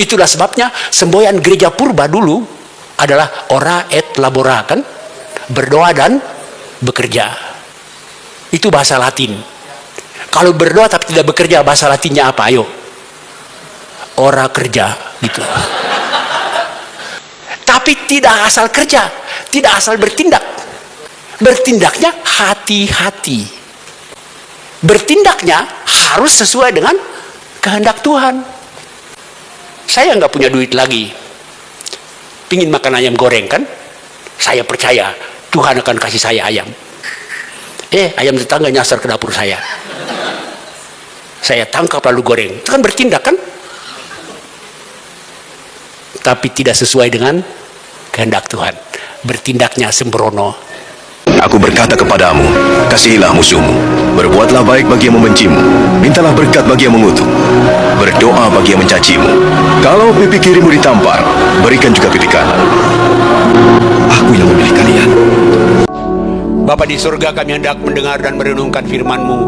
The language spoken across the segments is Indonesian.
Itulah sebabnya semboyan gereja purba dulu adalah ora et labora, kan? Berdoa dan bekerja. Itu bahasa Latin. Kalau berdoa tapi tidak bekerja, bahasa Latinnya apa? Ayo. Ora kerja, gitu. Tapi tidak asal kerja, tidak asal bertindak. Bertindaknya hati-hati. Bertindaknya harus sesuai dengan kehendak Tuhan. Saya nggak punya duit lagi, pingin makan ayam goreng, kan? Saya percaya Tuhan akan kasih saya ayam. Ayam tetangga nyasar ke dapur saya. Saya tangkap lalu goreng. Itu kan bertindak, kan? Tapi tidak sesuai dengan kehendak Tuhan. Bertindaknya sembrono. Aku berkata kepadamu, kasihilah musuhmu, berbuatlah baik bagi yang membencimu, mintalah berkat bagi yang mengutuk, berdoa bagi yang mencacimu. Kalau pipi kirimu ditampar, berikan juga pipi kanan. Aku yang memilih kalian. Bapa di surga, kami hendak mendengar dan merenungkan firman-Mu.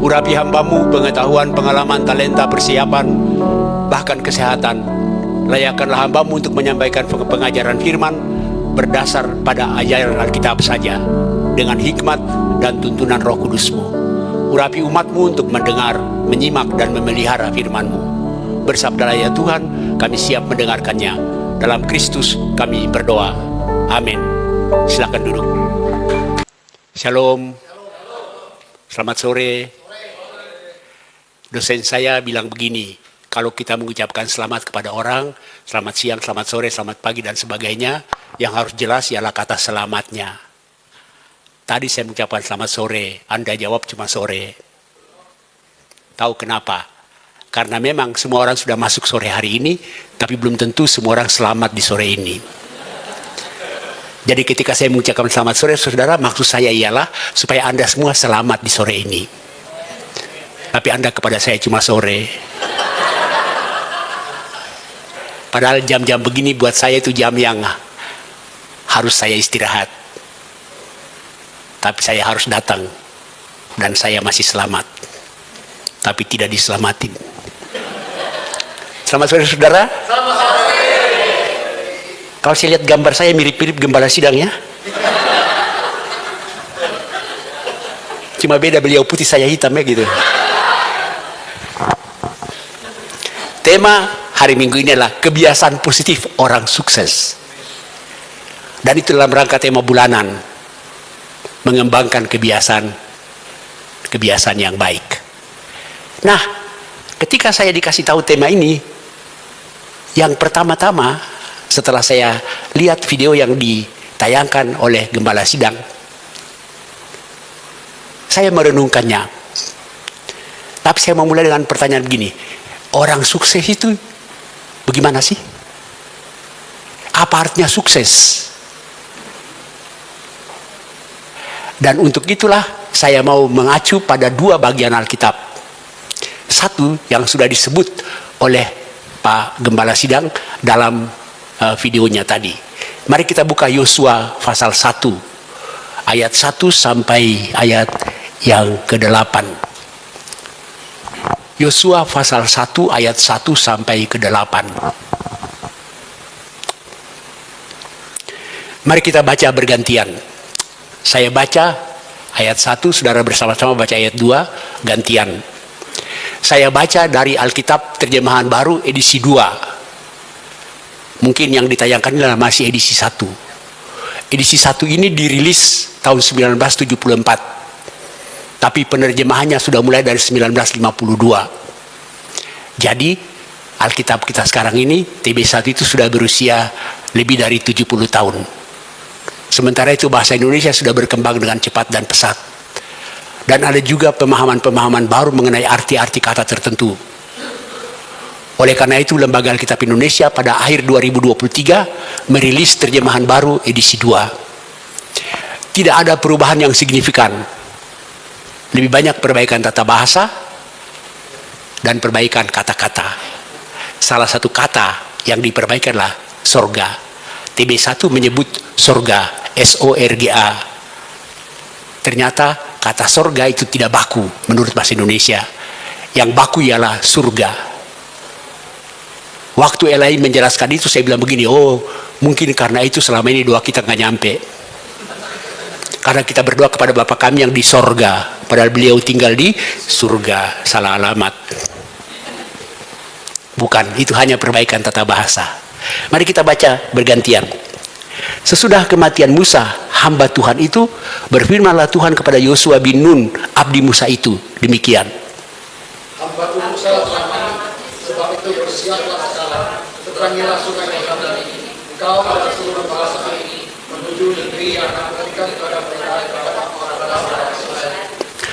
Urapi hamba-Mu pengetahuan, pengalaman, talenta, persiapan, bahkan kesehatan. Layakkanlah hamba-Mu untuk menyampaikan pengajaran firman berdasar pada ajaran Alkitab saja, dengan hikmat dan tuntunan Roh Kudus-Mu. Urapi umat-Mu untuk mendengar, menyimak dan memelihara firman-Mu. Bersabdalah ya Tuhan, kami siap mendengarkannya. Dalam Kristus kami berdoa. Amin. Silakan duduk. Shalom. Selamat sore. Dosen saya bilang begini, kalau kita mengucapkan selamat kepada orang, selamat siang, selamat sore, selamat pagi dan sebagainya, yang harus jelas ialah kata selamatnya. Tadi saya mengucapkan selamat sore, Anda jawab cuma sore. Tahu kenapa? Karena memang semua orang sudah masuk sore hari ini, tapi belum tentu semua orang selamat di sore ini. Jadi ketika saya mengucapkan selamat sore, saudara, maksud saya ialah supaya Anda semua selamat di sore ini. Tapi Anda kepada saya cuma sore. Padahal jam-jam begini buat saya itu jam yang harus saya istirahat. Tapi saya harus datang. Dan saya masih selamat. Tapi tidak diselamatin. Selamat sore saudara. Selamat sore. Kalau saya lihat gambar saya mirip-mirip gembala sidang ya. Cuma beda beliau putih saya hitam ya gitu. Tema hari Minggu ini adalah kebiasaan positif orang sukses. Dan itu dalam rangka tema bulanan, mengembangkan kebiasaan yang baik. Nah, ketika saya dikasih tahu tema ini, yang pertama-tama setelah saya lihat video yang ditayangkan oleh Gembala Sidang, saya merenungkannya. Tapi saya memulai dengan pertanyaan begini, orang sukses itu bagaimana sih? Apa artinya sukses? Dan untuk itulah saya mau mengacu pada dua bagian Alkitab. Satu yang sudah disebut oleh Pak Gembala Sidang dalam videonya tadi. Mari kita buka Yosua pasal 1 ayat 1 sampai ayat yang ke-8. Yosua pasal 1 ayat 1 sampai ke-8. Mari kita baca bergantian. Saya baca ayat 1, saudara bersama-sama baca ayat 2, gantian. Saya baca dari Alkitab Terjemahan Baru edisi 2. Mungkin yang ditayangkan adalah masih edisi 1. Edisi 1 ini dirilis tahun 1974. Tapi penerjemahannya sudah mulai dari 1952. Jadi Alkitab kita sekarang ini, TB1 itu sudah berusia lebih dari 70 tahun. Sementara itu bahasa Indonesia sudah berkembang dengan cepat dan pesat. Dan ada juga pemahaman-pemahaman baru mengenai arti-arti kata tertentu. Oleh karena itu Lembaga Alkitab Indonesia pada akhir 2023 merilis Terjemahan Baru edisi 2. Tidak ada perubahan yang signifikan. Lebih banyak perbaikan tata bahasa dan perbaikan kata-kata. Salah satu kata yang diperbaikanlah sorga. TB1 menyebut sorga, S-O-R-G-A. Ternyata kata sorga itu tidak baku menurut bahasa Indonesia. Yang baku ialah surga. Waktu Eli menjelaskan itu, saya bilang begini, oh mungkin karena itu selama ini doa kita nggak nyampe. Karena kita berdoa kepada Bapa kami yang di sorga, padahal beliau tinggal di surga. Salah alamat. Bukan, itu hanya perbaikan tata bahasa. Mari kita baca bergantian. Sesudah kematian Musa, hamba Tuhan itu, berfirmanlah Tuhan kepada Yosua bin Nun, abdi Musa itu, demikian. Hamba Musa telah mati, sebab itu bersiaplah sekarang, seberangilah sungai Yordan ini, engkau pada seluruh bangsa ini, menuju negeri yang akan kuberikan kepada mereka kepada orang-orang Israel.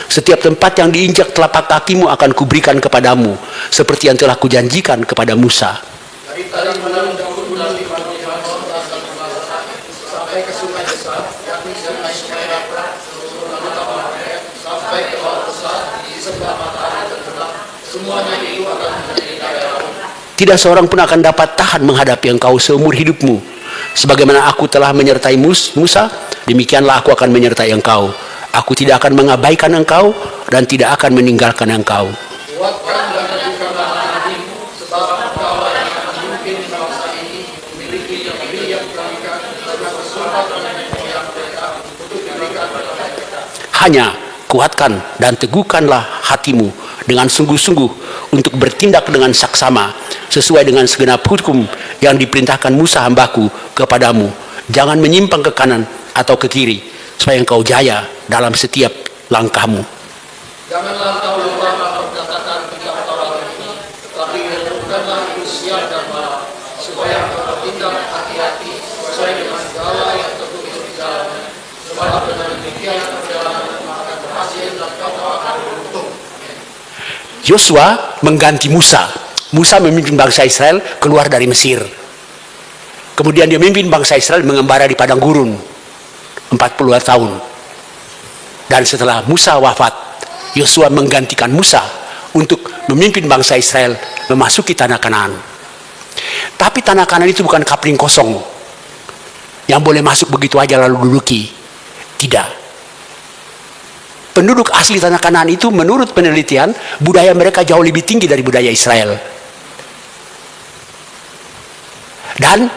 Setiap tempat yang diinjak telapak kakimu akan kuberikan kepadamu, seperti yang telah kujanjikan kepada Musa. Dari tadi malam dahulu di Padang Hermon dan Masa, sampai ke sungai besar, yakni sungai Merah, sampai ke laut besar, di sebelah matahari terbenam, semuanya itu akan menjadi daerah. Tidak seorang pun akan dapat tahan menghadapi engkau seumur hidupmu. Sebagaimana aku telah menyertai Musa, demikianlah aku akan menyertai engkau. Aku tidak akan mengabaikan engkau dan tidak akan meninggalkan engkau. Kuatkan dan teguhkanlah hatimu, sebab engkau yang akan memimpin bangsa ini memiliki negeri yang diberikan karena bersumpah dengan moyang mereka untuk diberikan kepada mereka. Hanya kuatkan dan teguhkanlah hatimu dengan sungguh-sungguh untuk bertindak dengan saksama sesuai dengan segenap hukum yang diperintahkan Musa hambaku kepadamu. Jangan menyimpang ke kanan atau ke kiri, supaya engkau jaya dalam setiap langkahmu. Janganlah kau lupa memperkatakan tiga perkara ini, tetapi renungkanlah itu siang dan malam, supaya kau bertindak hati-hati sesuai dengan segala yang tertulis di dalamnya. Sebab dengan demikian perjalanan akan berhasil dan kau akan beruntung. Yosua mengganti Musa. Musa memimpin bangsa Israel keluar dari Mesir. Kemudian dia memimpin bangsa Israel mengembara di padang gurun 40 tahun. Dan setelah Musa wafat, Yosua menggantikan Musa untuk memimpin bangsa Israel memasuki tanah Kanaan. Tapi tanah Kanaan itu bukan kapling kosong yang boleh masuk begitu aja lalu duduki. Tidak. Penduduk asli tanah Kanaan itu menurut penelitian, budaya mereka jauh lebih tinggi dari budaya Israel. Dan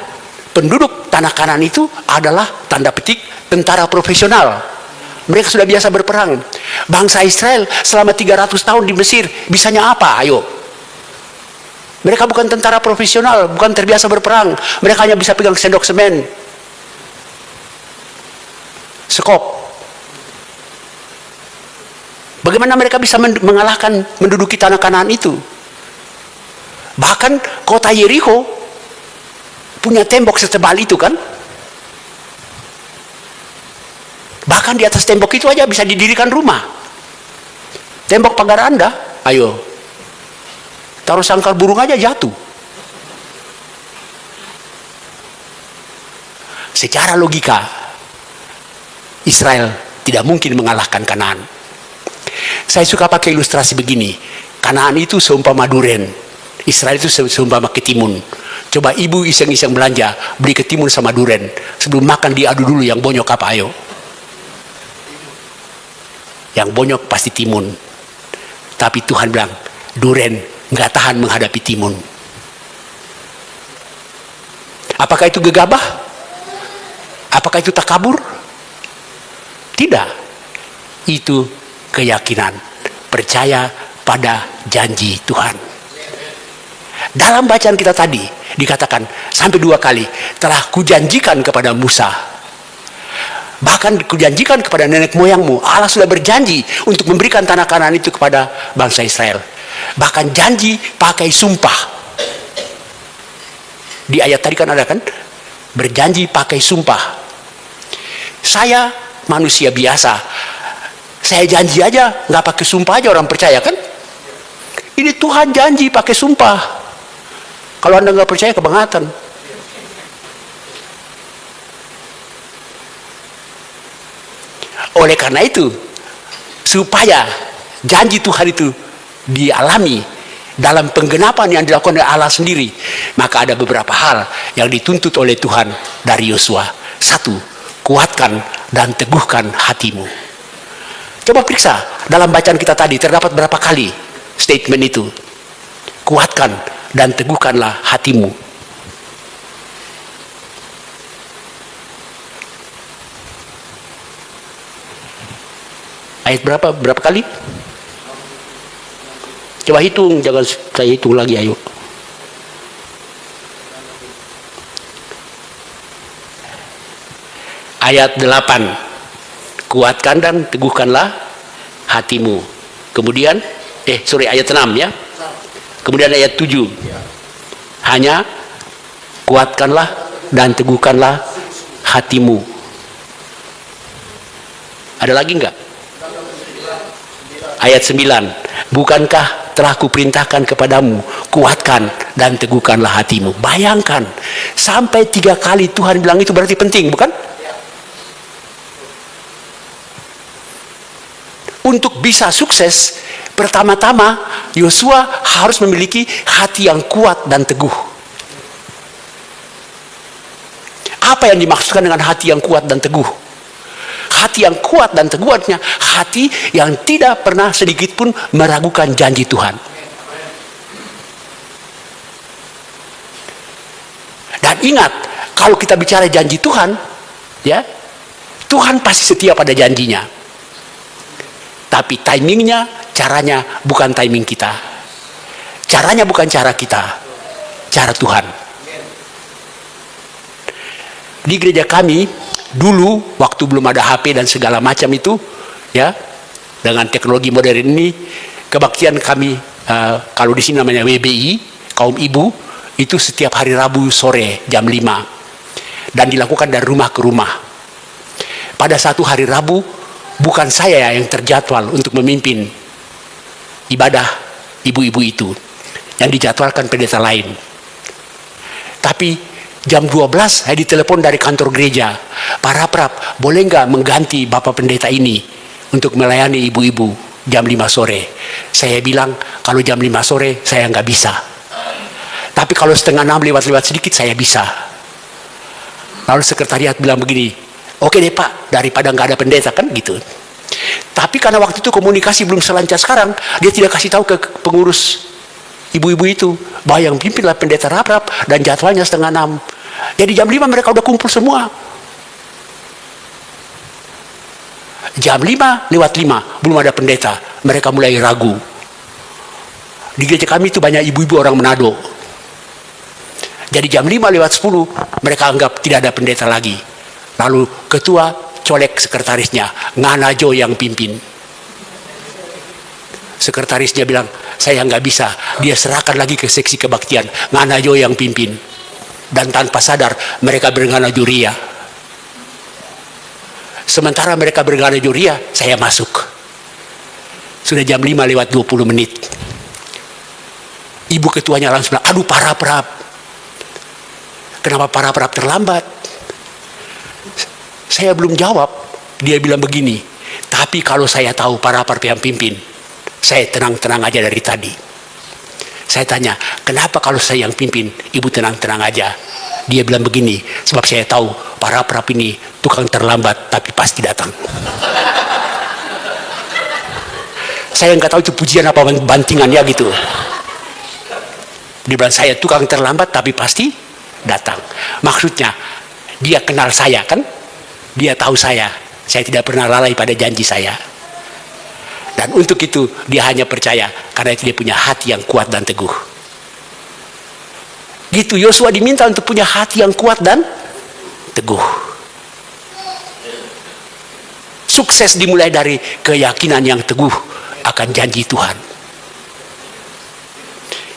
penduduk tanah Kanaan itu adalah tanda petik tentara profesional. Mereka sudah biasa berperang. Bangsa Israel selama 300 tahun di Mesir, bisanya apa? Ayo. Mereka bukan tentara profesional, bukan terbiasa berperang. Mereka hanya bisa pegang sendok semen, sekop. Bagaimana mereka bisa mengalahkan menduduki tanah Kanaan itu? Bahkan kota Yeriko punya tembok setebal itu kan? Bahkan di atas tembok itu aja bisa didirikan rumah. Tembok pagar Anda, ayo, taruh sangkar burung aja jatuh. Secara logika, Israel tidak mungkin mengalahkan Kanaan. Saya suka pakai ilustrasi begini. Kanaan itu seumpama duren, Israel itu seumpama ketimun. Coba ibu iseng-iseng belanja, beli ketimun sama duren. Sebelum makan diadu dulu yang bonyok apa, ayo. Yang bonyok pasti timun. Tapi Tuhan bilang, duren nggak tahan menghadapi timun. Apakah itu gegabah? Apakah itu takabur? Tidak. Itu keyakinan, percaya pada janji Tuhan. Dalam bacaan kita tadi dikatakan sampai 2 kali, telah kujanjikan kepada Musa. Bahkan kujanjikan kepada nenek moyangmu. Allah sudah berjanji untuk memberikan tanah Kanaan itu kepada bangsa Israel. Bahkan janji pakai sumpah. Di ayat tadi kan ada kan, berjanji pakai sumpah. Saya manusia biasa, saya janji aja nggak pakai sumpah aja orang percaya kan? Ini Tuhan janji pakai sumpah. Kalau Anda nggak percaya kebangetan. Oleh karena itu, supaya janji Tuhan itu dialami dalam penggenapan yang dilakukan oleh Allah sendiri, maka ada beberapa hal yang dituntut oleh Tuhan dari Yosua. 1, kuatkan dan teguhkan hatimu. Coba periksa dalam bacaan kita tadi terdapat berapa kali statement itu. Kuatkan dan teguhkanlah hatimu. Ayat berapa kali? Coba hitung, jangan saya hitung lagi, ayo. Ayat 8. Kuatkan dan teguhkanlah hatimu. Kemudian ayat 6 ya. Kemudian ayat 7. Hanya kuatkanlah dan teguhkanlah hatimu. Ada lagi enggak? Ayat 9. Bukankah telah kuperintahkan kepadamu, kuatkan dan teguhkanlah hatimu. Bayangkan, sampai 3 kali Tuhan bilang itu, berarti penting, bukan? Untuk bisa sukses, pertama-tama Yosua harus memiliki hati yang kuat dan teguh. Apa yang dimaksudkan dengan hati yang kuat dan teguh? Hati yang kuat dan teguhnya hati yang tidak pernah sedikit pun meragukan janji Tuhan. Dan ingat, kalau kita bicara janji Tuhan, ya, Tuhan pasti setia pada janjinya. Tapi timingnya, caranya bukan timing kita. Caranya bukan cara kita, cara Tuhan. Di gereja kami dulu, waktu belum ada HP dan segala macam itu, ya, dengan teknologi modern ini, kebaktian kami, kalau di sini namanya WBI, kaum ibu, itu setiap hari Rabu sore jam 5, dan dilakukan dari rumah ke rumah. Pada satu hari Rabu, bukan saya yang terjadwal untuk memimpin ibadah ibu-ibu itu, yang dijadwalkan pendeta lain. Tapi jam 12 saya ditelepon dari kantor gereja, Pak Raprap, boleh nggak mengganti Bapak Pendeta ini untuk melayani ibu-ibu jam 5 sore? Saya bilang, kalau jam 5 sore saya nggak bisa. Tapi kalau setengah 6 lewat sedikit saya bisa. Lalu sekretariat bilang begini, oke deh Pak, daripada nggak ada pendeta, kan gitu. Tapi karena waktu itu komunikasi belum selancar sekarang, dia tidak kasih tahu ke pengurus ibu-ibu itu bahwa yang pimpinlah pendeta Raprap dan jadwalnya setengah 6. Jadi jam 5 mereka udah kumpul semua. Jam 5 lewat 5 belum ada pendeta, mereka mulai ragu. Di gereja kami itu banyak ibu-ibu orang Manado. Jadi jam 5 lewat 10 mereka anggap tidak ada pendeta lagi. Lalu ketua colek sekretarisnya, Nganajo yang pimpin. Sekretarisnya bilang, saya nggak bisa. Dia serahkan lagi ke seksi kebaktian, Nganajo yang pimpin. Dan tanpa sadar mereka bernganajo ria. Sementara mereka bernganajo ria, saya masuk. Sudah jam 5 lewat 20 menit. Ibu ketuanya langsung bilang, aduh Pak Raprap, kenapa Pak Raprap terlambat? Saya belum jawab. Dia bilang begini, tapi kalau saya tahu Pak Raprap yang pimpin, saya tenang-tenang aja dari tadi. Saya tanya, kenapa kalau saya yang pimpin, ibu tenang-tenang aja? Dia bilang begini, sebab saya tahu Pak Raprap ini tukang terlambat, tapi pasti datang. Saya nggak tahu itu pujian apa bantingannya gitu. Dia bilang, saya tukang terlambat, tapi pasti datang. Maksudnya, dia kenal saya kan? Dia tahu saya tidak pernah lalai pada janji saya. Dan untuk itu dia hanya percaya karena itu dia punya hati yang kuat dan teguh. Gitu, Yosua diminta untuk punya hati yang kuat dan teguh. Sukses dimulai dari keyakinan yang teguh akan janji Tuhan.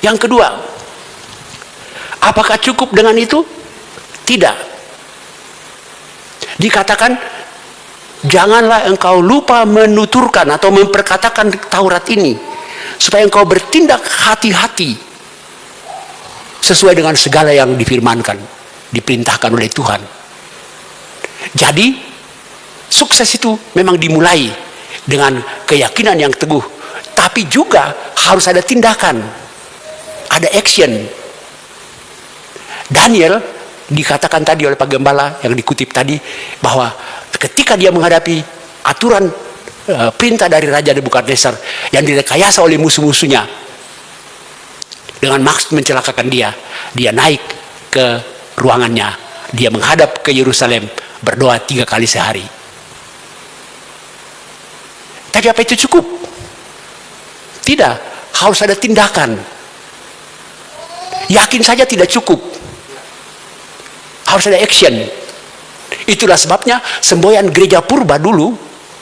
Yang kedua, apakah cukup dengan itu? Tidak. Dikatakan, janganlah engkau lupa menuturkan atau memperkatakan Taurat ini, supaya engkau bertindak hati-hati sesuai dengan segala yang difirmankan, diperintahkan oleh Tuhan. Jadi, sukses itu memang dimulai dengan keyakinan yang teguh, tapi juga harus ada tindakan, ada action. Daniel dikatakan tadi oleh Pak Gembala yang dikutip tadi, bahwa ketika dia menghadapi aturan perintah dari Raja Nebukadnezar yang direkayasa oleh musuh-musuhnya, dengan maksud mencelakakan dia. Dia naik ke ruangannya, dia menghadap ke Yerusalem, berdoa 3 kali sehari. Tapi apa itu cukup? Tidak, harus ada tindakan. Yakin saja tidak cukup, harus ada action. Itulah sebabnya semboyan gereja purba dulu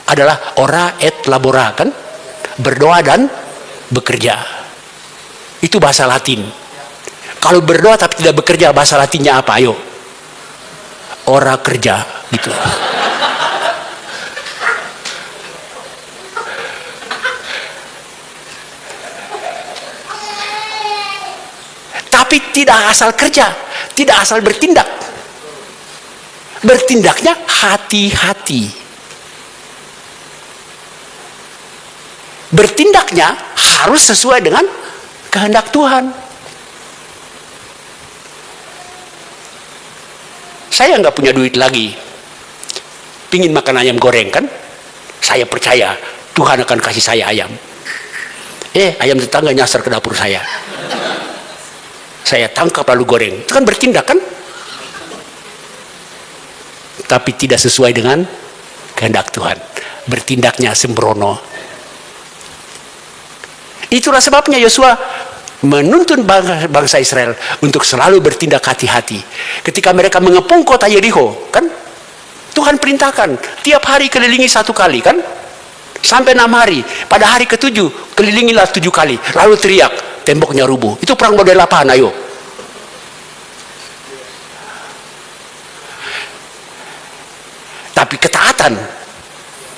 adalah ora et labora, kan? Berdoa dan bekerja. Itu bahasa Latin. Kalau berdoa tapi tidak bekerja, bahasa Latinnya apa? Ayo. Ora kerja, gitu. Tapi tidak asal kerja, tidak asal bertindak. Bertindaknya hati-hati. Bertindaknya harus sesuai dengan kehendak Tuhan. Saya nggak punya duit lagi, pingin makan ayam goreng, kan? Saya percaya Tuhan akan kasih saya ayam. Ayam tetangga nyasar ke dapur saya. Saya tangkap lalu goreng. Itu kan bertindak, kan? Tapi tidak sesuai dengan kehendak Tuhan. Bertindaknya sembrono. Itulah sebabnya Yosua menuntun bangsa Israel untuk selalu bertindak hati-hati. Ketika mereka mengepung kota Yerikho, kan? Tuhan perintahkan tiap hari kelilingi 1 kali, kan? Sampai 6 hari. Pada hari ke-7 kelilingilah 7 kali. Lalu teriak, temboknya rubuh. Itu perang model apaan? Ayo. Tapi ketaatan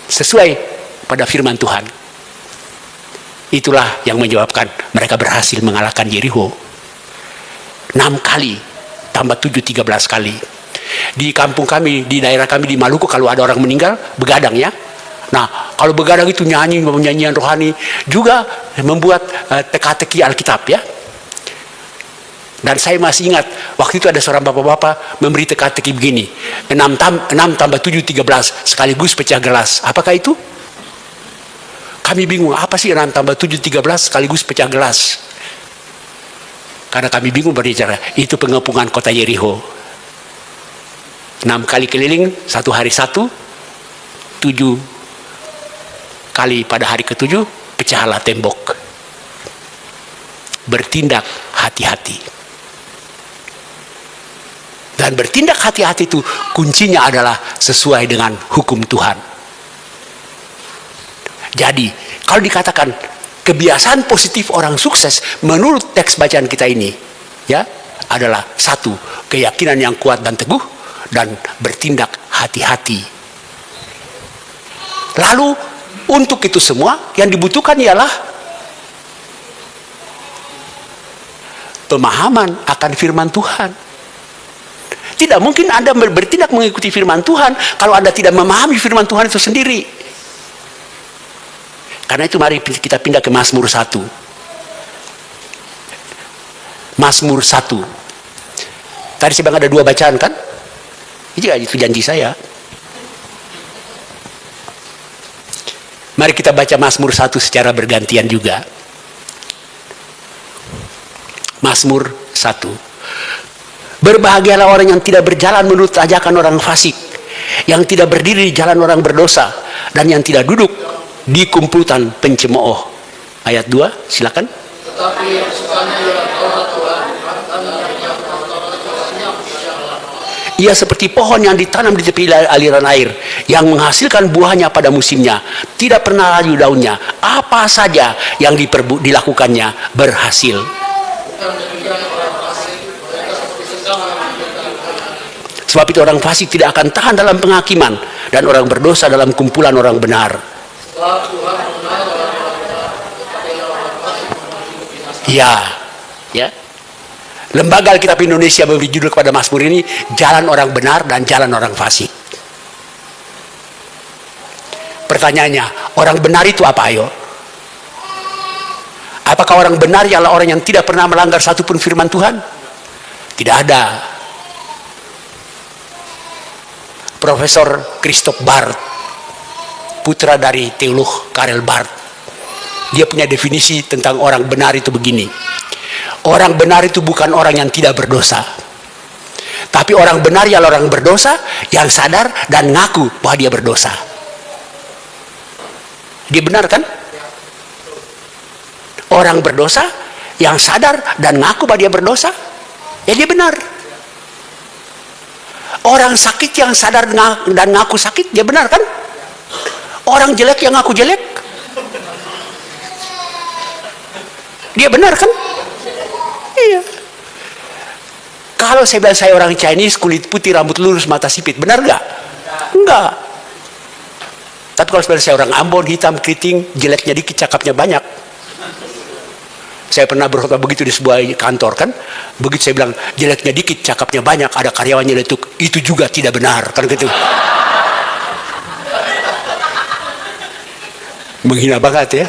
sesuai pada firman Tuhan, itulah yang menyebabkan mereka berhasil mengalahkan Yerikho. 6 kali tambah 7, 13 kali. Di kampung kami, di daerah kami di Maluku, kalau ada orang meninggal begadang, ya. Nah, kalau begadang itu nyanyian rohani, juga membuat teka-teki Alkitab, ya. Dan saya masih ingat waktu itu ada seorang bapak-bapak memberi teka-teki begini, 6 tambah 7, 13 sekaligus pecah gelas. Apakah itu? Kami bingung, apa sih 6 tambah 7, 13 sekaligus pecah gelas? Karena kami bingung berbicara, itu pengepungan kota Yerikho. 6 kali keliling, 1 hari 1, 7 kali pada hari ke-7, pecahlah tembok. Bertindak hati-hati. Dan bertindak hati-hati itu kuncinya adalah sesuai dengan hukum Tuhan. Jadi, kalau dikatakan kebiasaan positif orang sukses menurut teks bacaan kita ini, ya, adalah 1, keyakinan yang kuat dan teguh, dan bertindak hati-hati. Lalu untuk itu semua yang dibutuhkan ialah pemahaman akan firman Tuhan. Tidak mungkin Anda bertindak mengikuti firman Tuhan kalau Anda tidak memahami firman Tuhan itu sendiri. Karena itu mari kita pindah ke Mazmur 1. Mazmur 1. Tadi saya bilang ada 2 bacaan, kan? Itu janji saya. Mari kita baca Mazmur 1 secara bergantian juga. Mazmur 1. Berbahagialah orang yang tidak berjalan menurut ajakan orang fasik, yang tidak berdiri di jalan orang berdosa, dan yang tidak duduk di kumpulan pencemooh. Ayat 2, silakan. Tetapi yang sukanya ialah Taurat Tuhan, dan yang senyap di jalan. Ia seperti pohon yang ditanam di tepi aliran air, yang menghasilkan buahnya pada musimnya, tidak pernah layu daunnya. Apa saja yang dilakukannya berhasil. Bukan demikian orang fasik, mereka seperti sedang Sebab itu orang fasik tidak akan tahan dalam penghakiman, dan orang berdosa dalam kumpulan orang benar. sebab Tuhan mengenal orang benar, tetapi orang fasik menghakimi binasa. Ya. Lembaga Alkitab Indonesia memberi judul kepada Mazmur ini, jalan orang benar dan jalan orang fasik. Pertanyaannya, orang benar itu apa, ayo? Apakah orang benar ialah orang yang tidak pernah melanggar satupun firman Tuhan? Tidak ada. Profesor Christoph Barth, putra dari teolog Karel Barth, dia punya definisi tentang orang benar itu begini. Orang benar itu bukan orang yang tidak berdosa. Tapi orang benar ialah orang berdosa yang sadar dan ngaku bahwa dia berdosa. Dia benar kan? Orang berdosa yang sadar dan ngaku bahwa dia berdosa, ya dia benar. Orang sakit yang sadar dan ngaku sakit, dia benar kan? Orang jelek yang ngaku jelek, dia benar kan? Iya. Kalau saya bilang saya orang Chinese, kulit putih, rambut lurus, mata sipit, benar nggak? Enggak. Tapi kalau saya orang Ambon, hitam, keriting, jeleknya dikit, cakapnya banyak. Saya pernah berkhotbah begitu di sebuah kantor kan. Begitu saya bilang jeleknya dikit, cakapnya banyak, ada karyawannya itu juga tidak benar kan gitu. Menghina banget ya.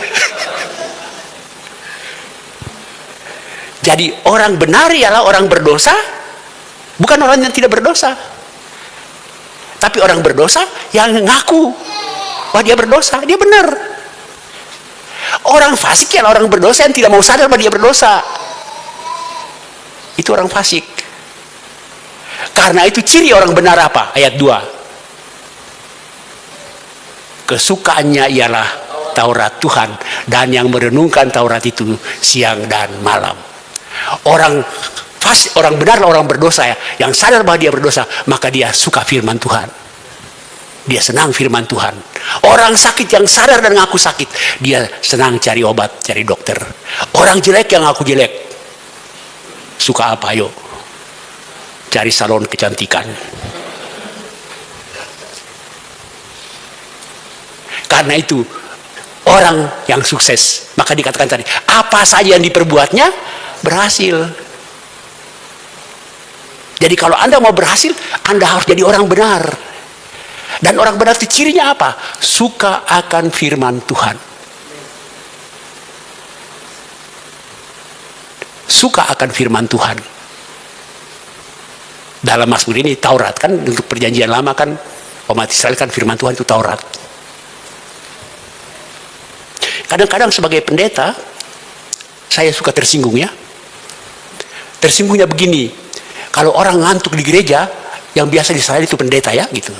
Jadi orang benar ialah orang berdosa, bukan orang yang tidak berdosa. Tapi orang berdosa yang ngaku bahwa dia berdosa, dia benar. Orang fasik ialah orang berdosa yang tidak mau sadar bahwa dia berdosa. Itu orang fasik. Karena itu ciri orang benar apa? Ayat 2. Kesukaannya ialah Taurat Tuhan, dan yang merenungkan Taurat itu siang dan malam. Orang fasik, orang benar orang berdosa ya, yang sadar bahwa dia berdosa, maka dia suka firman Tuhan. Dia senang firman Tuhan. Orang sakit yang sadar dan ngaku sakit, dia senang cari obat, cari dokter. Orang jelek yang ngaku jelek, suka apa ayo? Cari salon kecantikan. Karena itu orang yang sukses, maka dikatakan tadi, apa saja yang diperbuatnya berhasil. Jadi kalau Anda mau berhasil, Anda harus jadi orang benar. Dan orang benar itu cirinya apa? Suka akan firman Tuhan. Suka akan firman Tuhan. Dalam Mazmur ini Taurat kan, untuk perjanjian lama kan, umat Israel kan firman Tuhan itu Taurat. Kadang-kadang sebagai pendeta, saya suka tersinggung ya. Tersinggungnya begini, kalau orang ngantuk di gereja, yang biasa di Israel itu pendeta ya, gitu.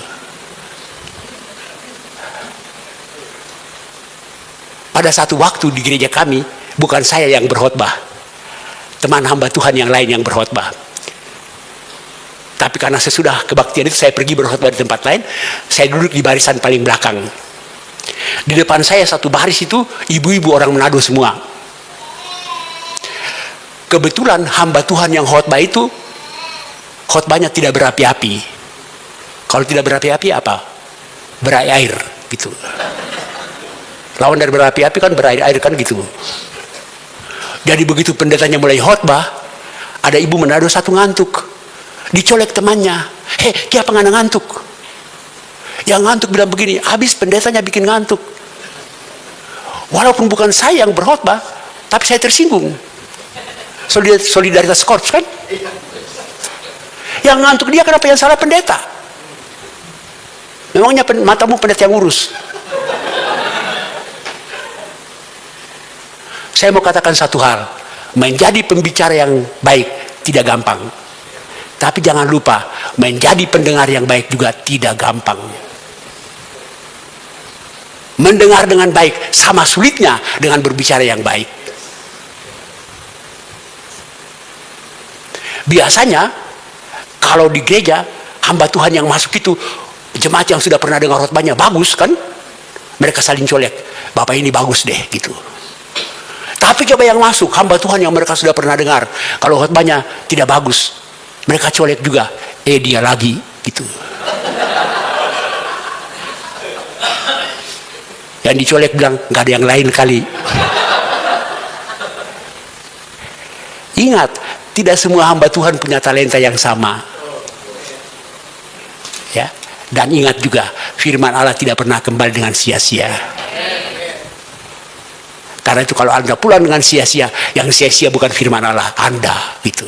Pada satu waktu di gereja kami, bukan saya yang berkhotbah, teman hamba Tuhan yang lain yang berkhotbah. Tapi karena sesudah kebaktian itu saya pergi berkhotbah di tempat lain, saya duduk di barisan paling belakang. Di depan saya satu baris itu ibu-ibu orang Manado semua. Kebetulan hamba Tuhan yang khotbah itu khotbahnya tidak berapi-api. Kalau tidak berapi-api apa? Berair gitu. Lawan dari berapi-api kan berair-air kan gitu. Jadi begitu pendetanya mulai khotbah, ada ibu Manado satu ngantuk. Dicolek temannya, kenapa nggak ngantuk? Yang ngantuk bilang begini, habis pendetanya bikin ngantuk. Walaupun bukan saya yang berkhotbah, tapi saya tersinggung. Solidaritas korps kan? Yang ngantuk dia, kenapa yang salah pendeta? Memangnya matamu pendeta yang urus? Saya mau katakan satu hal, menjadi pembicara yang baik tidak gampang. Tapi jangan lupa, menjadi pendengar yang baik juga tidak gampang. Mendengar dengan baik sama sulitnya dengan berbicara yang baik. Biasanya kalau di gereja hamba Tuhan yang masuk itu jemaat yang sudah pernah dengar khotbahnya bagus kan, mereka saling colek, bapak ini bagus deh gitu. Tapi coba yang masuk hamba Tuhan yang mereka sudah pernah dengar, kalau khotbahnya tidak bagus, mereka colek juga, dia lagi gitu. Yang dicolek bilang nggak ada yang lain kali. Ingat, tidak semua hamba Tuhan punya talenta yang sama. Ya, dan ingat juga firman Allah tidak pernah kembali dengan sia-sia. Karena itu kalau Anda pulang dengan sia-sia, yang sia-sia bukan firman Allah, Anda gitu.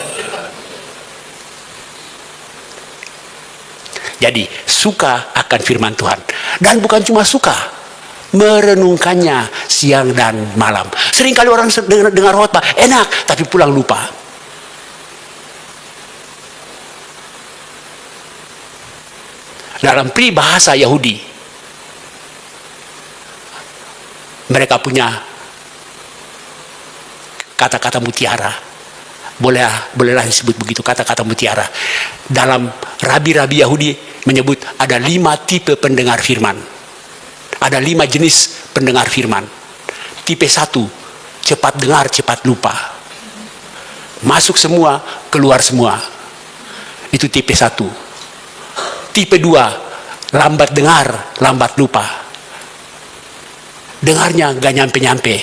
Jadi suka akan firman Tuhan, dan bukan cuma suka, merenungkannya siang dan malam. Seringkali orang dengar khotbah enak, tapi pulang lupa. dalam peribahasa Yahudi, mereka punya kata-kata mutiara. Bolehlah disebut begitu, kata-kata mutiara. Dalam rabi-rabi Yahudi menyebut ada 5 tipe pendengar firman. Ada 5 jenis pendengar firman. Tipe 1, cepat dengar, cepat lupa. Masuk semua, keluar semua. Itu tipe 1. Tipe 2, lambat dengar, lambat lupa. Dengarnya gak nyampe-nyampe.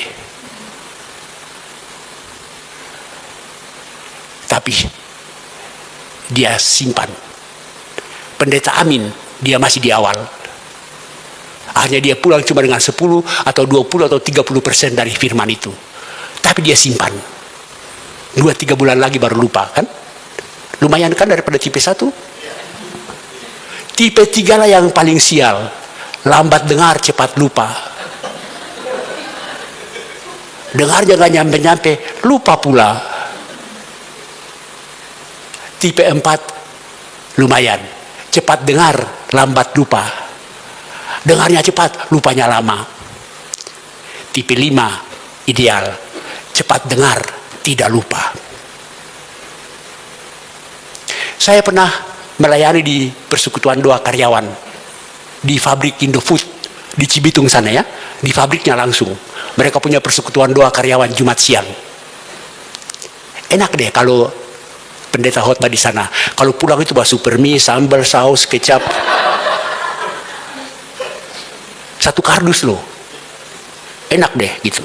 Tapi dia simpan. Pendeta Amin, dia masih di awal. Akhirnya dia pulang cuma dengan 10 atau 20 atau 30% dari firman itu. Tapi dia simpan. 2-3 bulan lagi baru lupa, kan? Lumayan kan daripada tipe 1? Tipe 3 lah yang paling sial. Lambat dengar, cepat lupa. Dengar jangan nyampe-nyampe, lupa pula. Tipe 4 lumayan. Cepat dengar, lambat lupa. Dengarnya cepat, lupanya lama. Tipe 5 ideal. Cepat dengar, tidak lupa. Saya pernah melayani di persekutuan doa karyawan di pabrik Indofood di Cibitung sana ya, di pabriknya langsung. Mereka punya persekutuan doa karyawan Jumat siang. Enak deh kalau pendeta khotbah di sana. Kalau pulang itu bawa super mie, sambal, saus, kecap. Satu kardus loh. Enak deh gitu.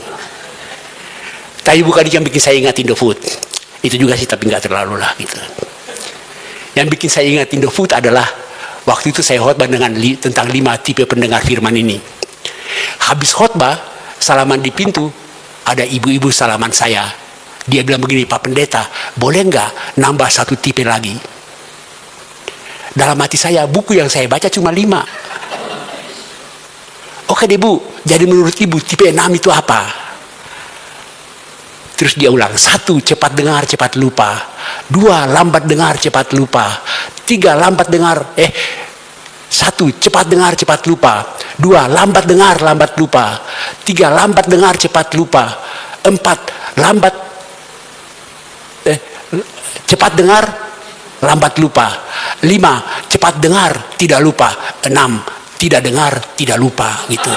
Tapi bukan yang bikin saya ingat Indofood. Itu juga sih tapi nggak terlalu lah gitu. Yang bikin saya ingat Indofood adalah waktu itu saya khotbah tentang 5 tipe pendengar firman ini. Habis khotbah, salaman di pintu, ada ibu-ibu salaman saya. Dia bilang begini, Pak Pendeta, boleh nggak nambah 1 tipe lagi? Dalam hati saya, buku yang saya baca cuma 5. Oke deh Bu, jadi menurut Ibu tipe 6 itu apa? Terus dia ulang, 1, cepat dengar, cepat lupa. 2, lambat dengar, cepat lupa. 3, lambat dengar, 1, cepat dengar, cepat lupa. 2, lambat dengar, lambat lupa. 3, lambat dengar, cepat lupa. 4, cepat dengar, lambat lupa. 5, cepat dengar, tidak lupa. 6, tidak dengar, tidak lupa, gitu.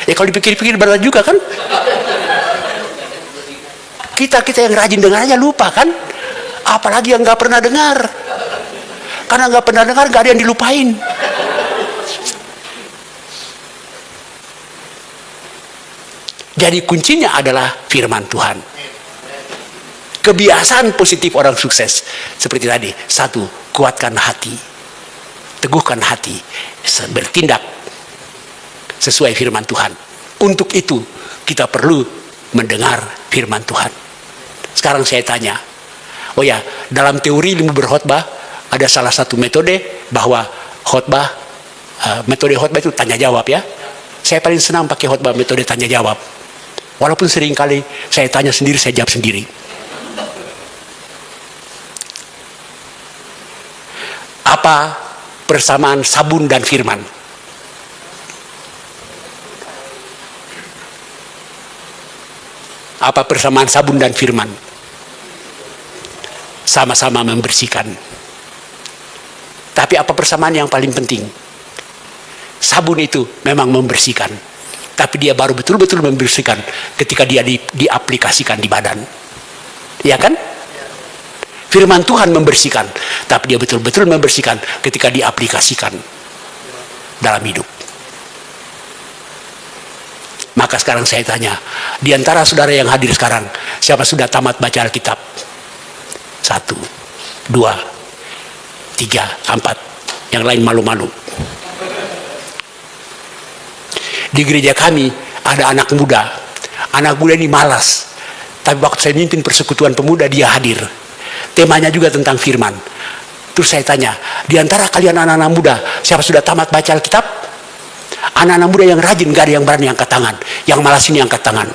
Kalau dipikir-pikir berat juga kan? Kita yang rajin dengar aja lupa kan? Apalagi yang nggak pernah dengar. Karena nggak pernah dengar, nggak ada yang dilupain. Jadi kuncinya adalah firman Tuhan. Kebiasaan positif orang sukses seperti tadi. 1, kuatkan hati, teguhkan hati, bertindak sesuai firman Tuhan. Untuk itu kita perlu mendengar firman Tuhan. Sekarang saya tanya, dalam teori ilmu berkhotbah ada salah satu metode bahwa metode khotbah itu tanya jawab ya. Saya paling senang pakai khotbah metode tanya jawab. Walaupun seringkali saya tanya sendiri, saya jawab sendiri. Apa persamaan sabun dan firman? Apa persamaan sabun dan firman? Sama-sama membersihkan. Tapi apa persamaan yang paling penting? Sabun itu memang membersihkan, tapi dia baru betul-betul membersihkan ketika dia diaplikasikan di badan. Iya kan? Firman Tuhan membersihkan, tapi dia betul-betul membersihkan ketika diaplikasikan dalam hidup. Maka sekarang saya tanya, di antara saudara yang hadir sekarang, siapa sudah tamat baca Alkitab? 1, 2, 3, 4. Yang lain malu-malu. Di gereja kami ada anak muda. Anak muda ini malas. Tapi waktu saya mimpin persekutuan pemuda, dia hadir. Temanya juga tentang firman. Terus saya tanya, di antara kalian anak-anak muda, siapa sudah tamat baca Alkitab? Anak-anak muda yang rajin, gak ada yang berani angkat tangan. Yang malas ini angkat tangan.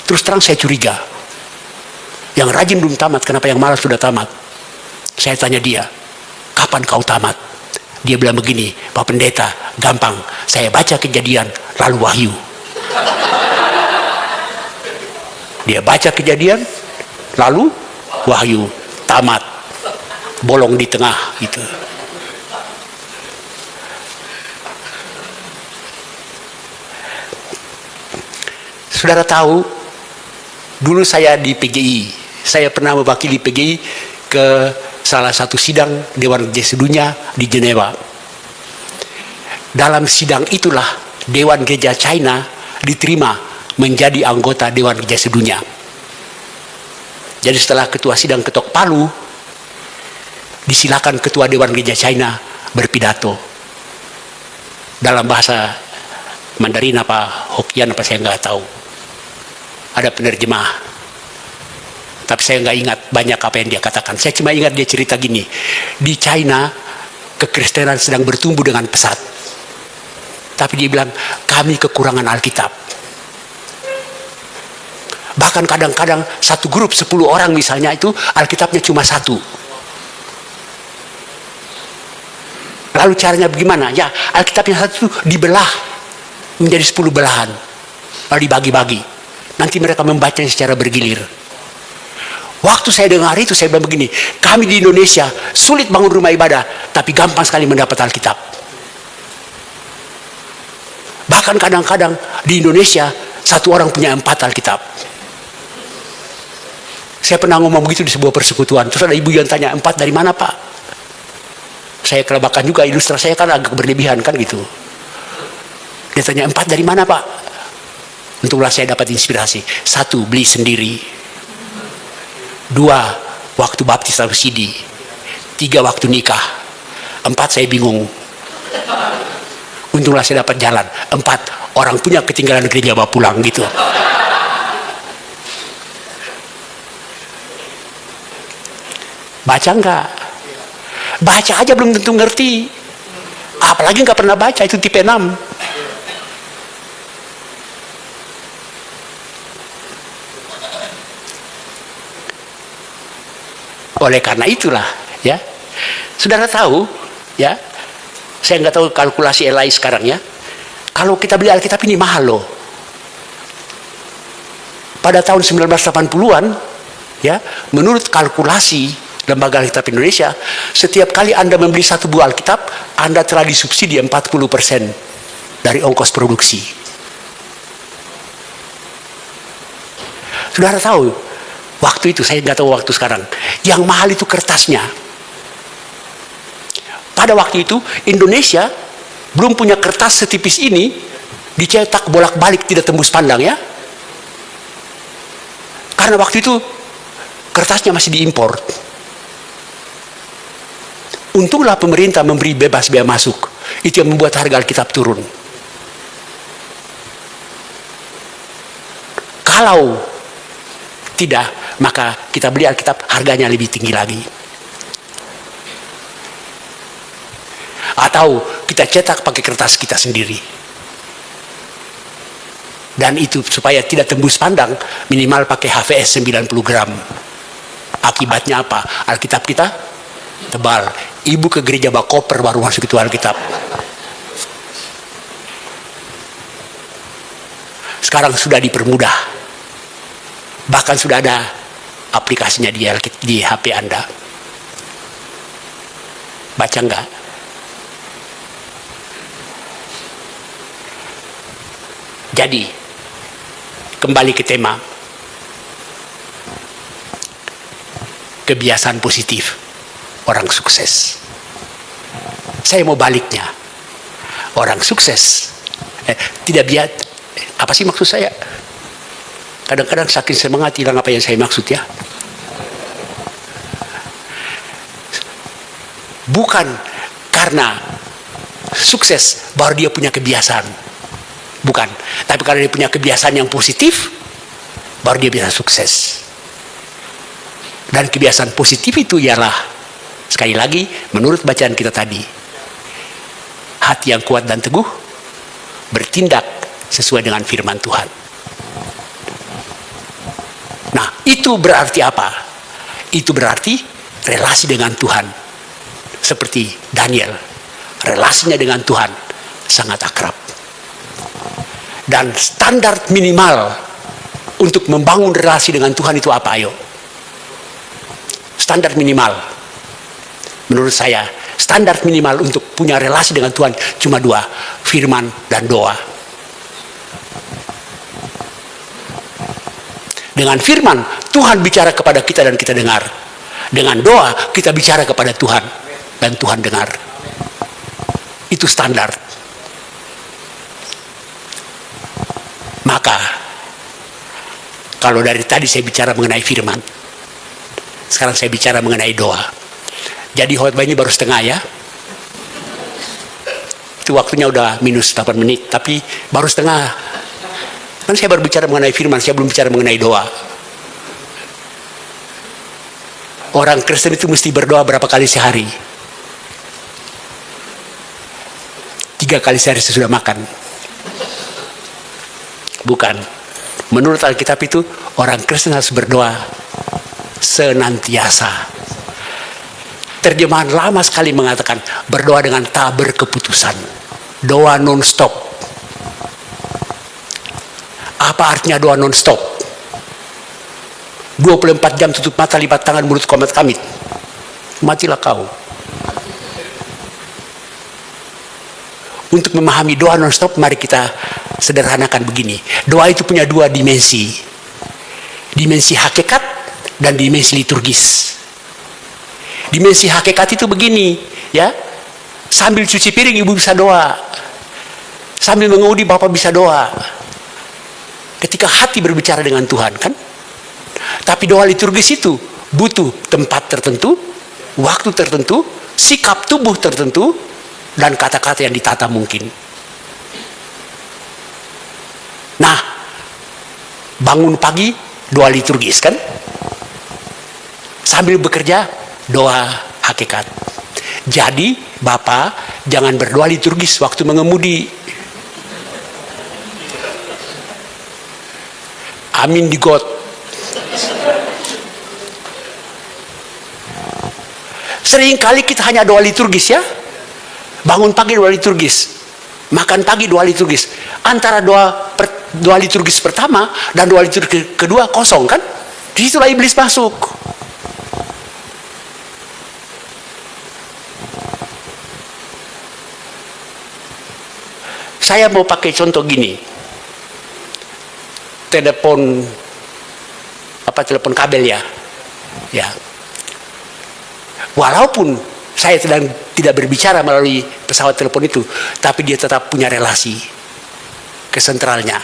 Terus terang saya curiga. Yang rajin belum tamat, kenapa yang malas sudah tamat? Saya tanya dia, kapan kau tamat? Dia bilang begini, Pak Pendeta, gampang, saya baca Kejadian, lalu Wahyu. Dia baca Kejadian, lalu Wahyu, tamat, bolong di tengah gitu. Saudara tahu, dulu saya di PGI, saya pernah mewakili PGI ke salah satu sidang Dewan Gereja Sedunia di Jenewa. Dalam sidang itulah Dewan Gereja China diterima menjadi anggota Dewan Gereja Sedunia. Jadi setelah ketua sidang ketok palu, disilakan ketua Dewan Gereja China berpidato dalam bahasa Mandarin apa Hokkien apa saya nggak tahu. Ada penerjemah. Tapi saya nggak ingat banyak apa yang dia katakan. Saya cuma ingat dia cerita gini. Di China, kekristenan sedang bertumbuh dengan pesat. Tapi dia bilang, kami kekurangan Alkitab. Bahkan kadang-kadang satu grup 10 orang misalnya itu, Alkitabnya cuma 1. Lalu caranya bagaimana? Ya, Alkitabnya 1 dibelah menjadi 10 belahan. Lalu dibagi-bagi. Nanti mereka membacanya secara bergilir. Waktu saya dengar itu, saya bilang begini, kami di Indonesia sulit bangun rumah ibadah, tapi gampang sekali mendapat Alkitab. Bahkan kadang-kadang di Indonesia, satu orang punya 4 Alkitab. Saya pernah ngomong begitu di sebuah persekutuan, terus ada ibu yang tanya, 4 dari mana Pak? Saya kelebakan juga, ilustrasi saya kan agak berlebihan kan gitu. Dia tanya, 4 dari mana Pak? Untunglah saya dapat inspirasi. 1, beli sendiri. 2, waktu baptis atau sidi. 3, waktu nikah. 4, saya bingung. Untunglah saya dapat jalan. 4, orang punya ketinggalan gereja bawa pulang gitu. Baca enggak? Baca aja belum tentu ngerti. Apalagi nggak pernah baca, itu tipe 6. Oleh karena itulah, ya, saudara tahu, ya, saya nggak tahu kalkulasi LI sekarang ya. Kalau kita beli Alkitab ini mahal loh. Pada tahun 1980-an, ya, menurut kalkulasi Lembaga Alkitab Indonesia, setiap kali Anda membeli 1 buah Alkitab, Anda telah disubsidi 40% dari ongkos produksi. Saudara tahu, waktu itu, saya nggak tahu waktu sekarang, yang mahal itu kertasnya. Pada waktu itu, Indonesia belum punya kertas setipis ini, dicetak bolak-balik tidak tembus pandang ya. Karena waktu itu, kertasnya masih diimpor. Untunglah pemerintah memberi bebas bea masuk. Itu yang membuat harga Alkitab turun. Kalau tidak, maka kita beli Alkitab harganya lebih tinggi lagi. Atau kita cetak pakai kertas kita sendiri. Dan itu supaya tidak tembus pandang, minimal pakai HVS 90 gram. Akibatnya apa? Alkitab kita tebal. Ibu ke gereja bawa koper baru masuk itu Alkitab. Sekarang sudah dipermudah. Bahkan sudah ada aplikasinya di HP Anda. Baca enggak? Jadi, kembali ke tema. Kebiasaan positif orang sukses. Saya mau baliknya. Orang sukses tidak apa sih maksud saya? Kadang-kadang saking semangat hilang apa yang saya maksud ya. Bukan karena sukses baru dia punya kebiasaan. Bukan. Tapi karena dia punya kebiasaan yang positif, baru dia bisa sukses. Dan kebiasaan positif itu ialah, sekali lagi, menurut bacaan kita tadi, hati yang kuat dan teguh, bertindak sesuai dengan firman Tuhan. Nah, itu berarti apa? Itu berarti relasi dengan Tuhan. Seperti Daniel, relasinya dengan Tuhan sangat akrab. Dan standar minimal untuk membangun relasi dengan Tuhan itu apa, ayo? Standar minimal. Menurut saya, standar minimal untuk punya relasi dengan Tuhan cuma dua, firman dan doa. Dengan firman, Tuhan bicara kepada kita dan kita dengar. Dengan doa, kita bicara kepada Tuhan dan Tuhan dengar. Itu standar. Maka, kalau dari tadi saya bicara mengenai firman, sekarang saya bicara mengenai doa. Jadi khotbah ini baru setengah ya. Itu waktunya udah minus 8 menit, tapi baru setengah. Kan saya baru bicara mengenai firman, saya belum bicara mengenai doa. Orang Kristen itu mesti berdoa berapa kali sehari? 3 kali sehari sesudah makan. Bukan. Menurut Alkitab itu, orang Kristen harus berdoa senantiasa. Terjemahan lama sekali mengatakan berdoa dengan tak berkeputusan. Doa non-stop. Apa artinya doa non-stop? 24 jam tutup mata, lipat tangan, mulut komat kamit. Matilah kau. Untuk memahami doa non-stop, mari kita sederhanakan begini. Doa itu punya 2 dimensi. Dimensi hakikat dan dimensi liturgis. Dimensi hakikat itu begini, ya. Sambil cuci piring ibu bisa doa. Sambil mengemudi bapak bisa doa. Ketika hati berbicara dengan Tuhan, kan? Tapi doa liturgis itu butuh tempat tertentu, waktu tertentu, sikap tubuh tertentu, dan kata-kata yang ditata mungkin. Nah, bangun pagi, doa liturgis, kan? Sambil bekerja, doa hakikat. Jadi, Bapak jangan berdoa liturgis waktu mengemudi. Amin di God. Seringkali kita hanya doa liturgis ya. Bangun pagi doa liturgis. Makan pagi doa liturgis. Antara doa liturgis pertama dan doa liturgis kedua kosong kan? Disitulah iblis masuk. Saya mau pakai contoh gini. Telepon kabel ya. Ya. Walaupun saya tidak berbicara melalui pesawat telepon itu, tapi dia tetap punya relasi ke sentralnya.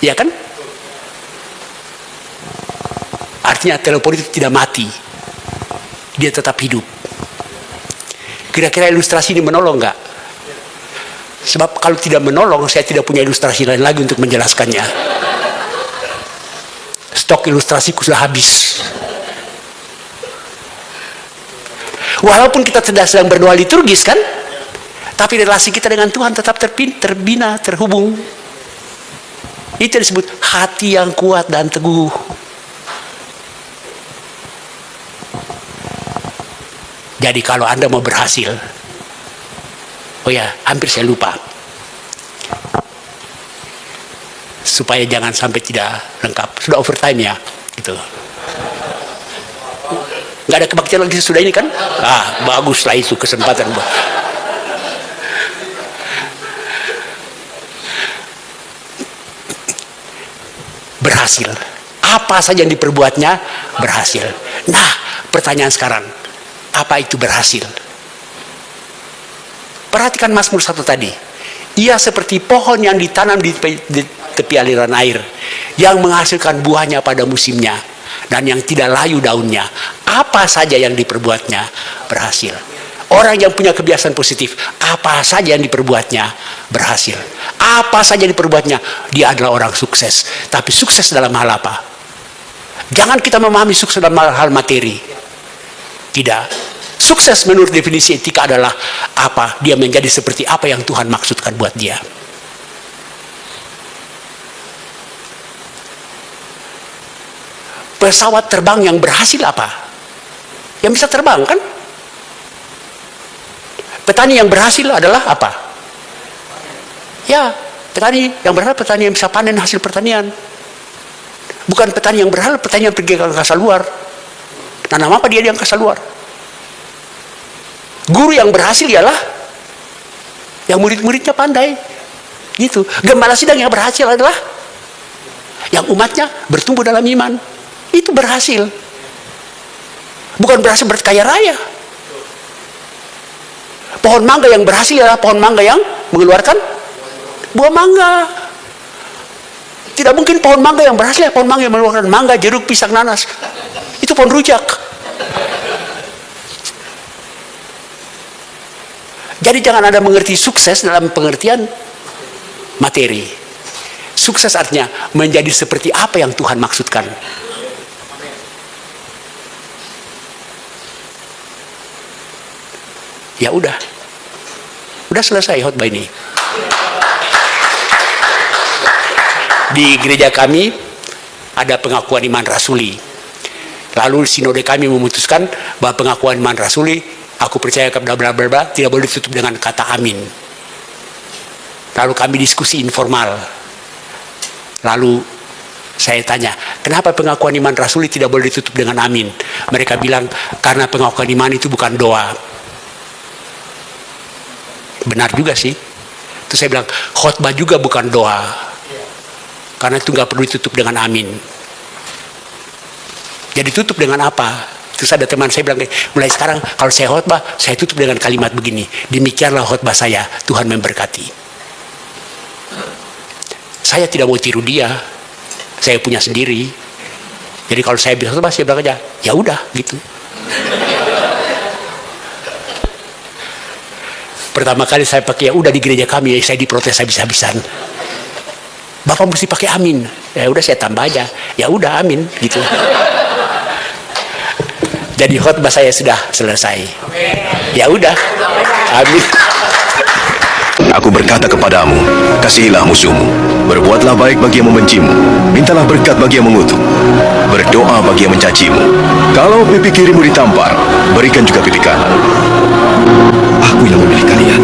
Iya kan? Artinya telepon itu tidak mati. Dia tetap hidup. Kira-kira ilustrasi ini menolong nggak? Sebab kalau tidak menolong, saya tidak punya ilustrasi lain lagi untuk menjelaskannya. Stok ilustrasiku sudah habis. Walaupun kita sedang berdoa liturgis kan, tapi relasi kita dengan Tuhan tetap terbina, terhubung. Itu disebut hati yang kuat dan teguh. Jadi kalau Anda mau berhasil, oh ya, hampir saya lupa. Supaya jangan sampai tidak lengkap. Sudah overtime ya, gitu. Nggak ada kebaktian lagi sudah ini kan? Baguslah itu kesempatan. Berhasil. Apa saja yang diperbuatnya berhasil. Nah, pertanyaan sekarang, apa itu berhasil? Perhatikan Mazmur 1 tadi. Ia seperti pohon yang ditanam di tepi aliran air, yang menghasilkan buahnya pada musimnya, dan yang tidak layu daunnya. Apa saja yang diperbuatnya berhasil. Orang yang punya kebiasaan positif, apa saja yang diperbuatnya berhasil. Apa saja yang diperbuatnya, dia adalah orang sukses. Tapi sukses dalam hal apa? Jangan kita memahami sukses dalam hal materi. Tidak. Sukses menurut definisi etika adalah apa? Dia menjadi seperti apa yang Tuhan maksudkan buat dia. Pesawat terbang yang berhasil apa? Yang bisa terbang kan? Petani yang berhasil adalah apa? Ya, petani yang berhasil, petani yang bisa panen hasil pertanian. Bukan petani yang berhasil, petani yang pergi ke angkasa luar. Nanam apa dia di angkasa luar? Guru yang berhasil ialah yang murid-muridnya pandai. Gitu. Gembala sidang yang berhasil adalah yang umatnya bertumbuh dalam iman. Itu berhasil. Bukan berhasil berkaya raya. Pohon mangga yang berhasil adalah pohon mangga yang mengeluarkan buah mangga. Tidak mungkin pohon mangga yang berhasil, pohon mangga yang mengeluarkan mangga, jeruk, pisang, nanas. Itu pohon rujak. Jadi jangan Anda mengerti sukses dalam pengertian materi. Sukses artinya menjadi seperti apa yang Tuhan maksudkan. Ya udah selesai khotbah ini. Di gereja kami ada pengakuan iman rasuli. Lalu sinode kami memutuskan bahwa pengakuan iman rasuli, aku percaya kepada bla bla bla, tidak boleh ditutup dengan kata amin. Lalu kami diskusi informal. Lalu saya tanya, kenapa pengakuan iman rasuli tidak boleh ditutup dengan amin? Mereka bilang, karena pengakuan iman itu bukan doa. Benar juga sih. Terus saya bilang, khotbah juga bukan doa. Karena itu nggak perlu ditutup dengan amin. Jadi tutup dengan apa? Terus ada teman saya bilang, mulai sekarang kalau saya khotbah, saya tutup dengan kalimat begini. Demikianlah khotbah saya, Tuhan memberkati. Saya tidak mau tiru dia. Saya punya sendiri. Jadi kalau saya bisa khotbah, saya bilang aja, ya udah gitu. Pertama kali saya pakai ya udah di gereja kami, saya diprotes habis-habisan. Bapak mesti pakai amin. Ya udah saya tambah aja. Ya udah amin gitu. Jadi khotbah saya sudah selesai. Ya udah. Amin. Aku berkata kepadamu, kasihilah musuhmu, berbuatlah baik bagi yang membencimu, mintalah berkat bagi yang mengutuk, berdoa bagi yang mencacimu. Kalau pipi kirimu ditampar, berikan juga pipi kanan. Aku yang memilih kalian.